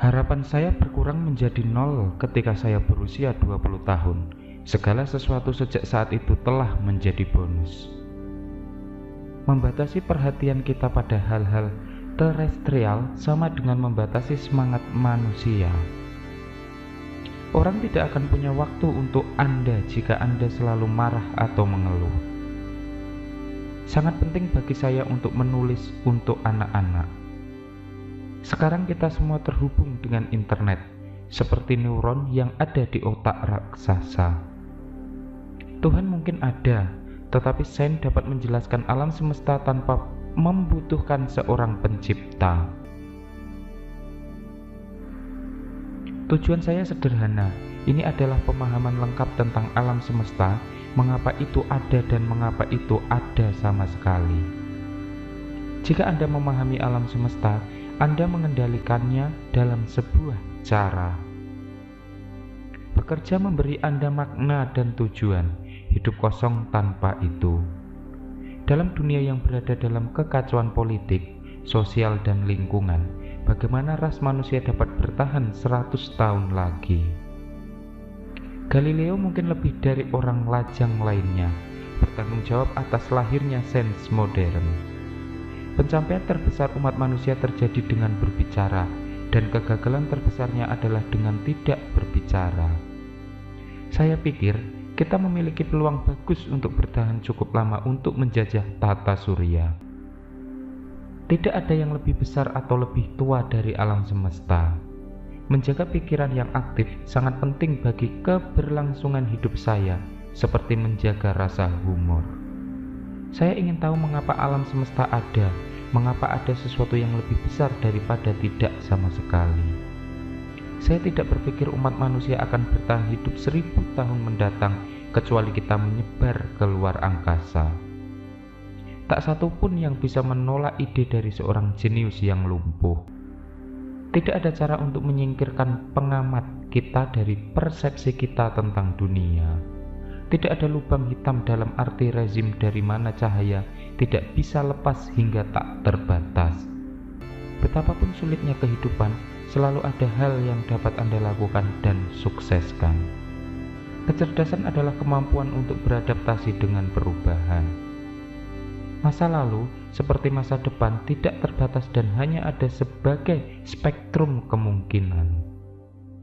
Harapan saya berkurang menjadi nol ketika saya berusia 20 tahun. Segala sesuatu sejak saat itu telah menjadi bonus. Membatasi perhatian kita pada hal-hal terestrial sama dengan membatasi semangat manusia. Orang tidak akan punya waktu untuk Anda jika Anda selalu marah atau mengeluh. Sangat penting bagi saya untuk menulis untuk anak-anak. Sekarang kita semua terhubung dengan internet, seperti neuron yang ada di otak raksasa. Tuhan mungkin ada, tetapi sains dapat menjelaskan alam semesta tanpa membutuhkan seorang pencipta. Tujuan saya sederhana, ini adalah pemahaman lengkap tentang alam semesta, mengapa itu ada dan mengapa itu ada sama sekali. Jika Anda memahami alam semesta, Anda mengendalikannya dalam sebuah cara. Bekerja memberi Anda makna dan tujuan, hidup kosong tanpa itu. Dalam dunia yang berada dalam kekacauan politik, sosial, dan lingkungan, bagaimana ras manusia dapat bertahan 100 tahun lagi? Galileo mungkin lebih dari orang lajang lainnya, bertanggung jawab atas lahirnya sains modern. Pencapaian terbesar umat manusia terjadi dengan berbicara, dan kegagalan terbesarnya adalah dengan tidak berbicara. Saya pikir kita memiliki peluang bagus untuk bertahan cukup lama untuk menjajah tata surya. Tidak ada yang lebih besar atau lebih tua dari alam semesta. Menjaga pikiran yang aktif sangat penting bagi keberlangsungan hidup saya, seperti menjaga rasa humor. Saya ingin tahu mengapa alam semesta ada, mengapa ada sesuatu yang lebih besar daripada tidak sama sekali. Saya tidak berpikir umat manusia akan bertahan hidup 1000 tahun mendatang kecuali kita menyebar ke luar angkasa. Tak satu pun yang bisa menolak ide dari seorang jenius yang lumpuh. Tidak ada cara untuk menyingkirkan pengamat kita dari persepsi kita tentang dunia. Tidak ada lubang hitam dalam arti rezim dari mana cahaya tidak bisa lepas hingga tak terbatas. Betapapun sulitnya kehidupan, selalu ada hal yang dapat Anda lakukan dan sukseskan. Kecerdasan adalah kemampuan untuk beradaptasi dengan perubahan. Masa lalu, seperti masa depan, tidak terbatas dan hanya ada sebagai spektrum kemungkinan.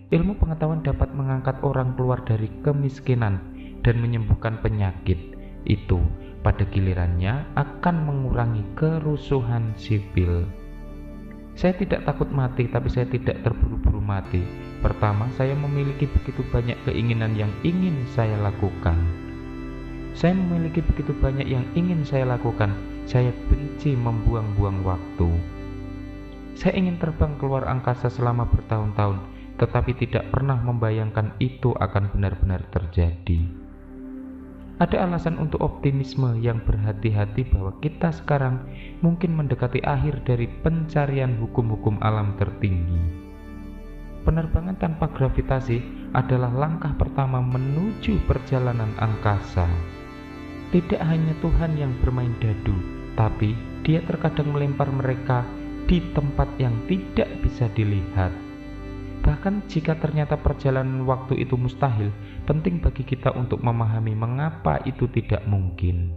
Ilmu pengetahuan dapat mengangkat orang keluar dari kemiskinan dan menyembuhkan penyakit. Itu pada gilirannya akan mengurangi kerusuhan sipil. Saya tidak takut mati, tapi saya tidak terburu-buru mati. Pertama, saya memiliki begitu banyak keinginan yang ingin saya lakukan. Saya memiliki begitu banyak yang ingin saya lakukan. Saya benci membuang-buang waktu. Saya ingin terbang keluar angkasa selama bertahun-tahun, tetapi tidak pernah membayangkan itu akan benar-benar terjadi. Ada alasan untuk optimisme yang berhati-hati bahwa kita sekarang mungkin mendekati akhir dari pencarian hukum-hukum alam tertinggi. Penerbangan tanpa gravitasi adalah langkah pertama menuju perjalanan angkasa. Tidak hanya Tuhan yang bermain dadu, tapi Dia terkadang melempar mereka di tempat yang tidak bisa dilihat. Bahkan jika ternyata perjalanan waktu itu mustahil, penting bagi kita untuk memahami mengapa itu tidak mungkin.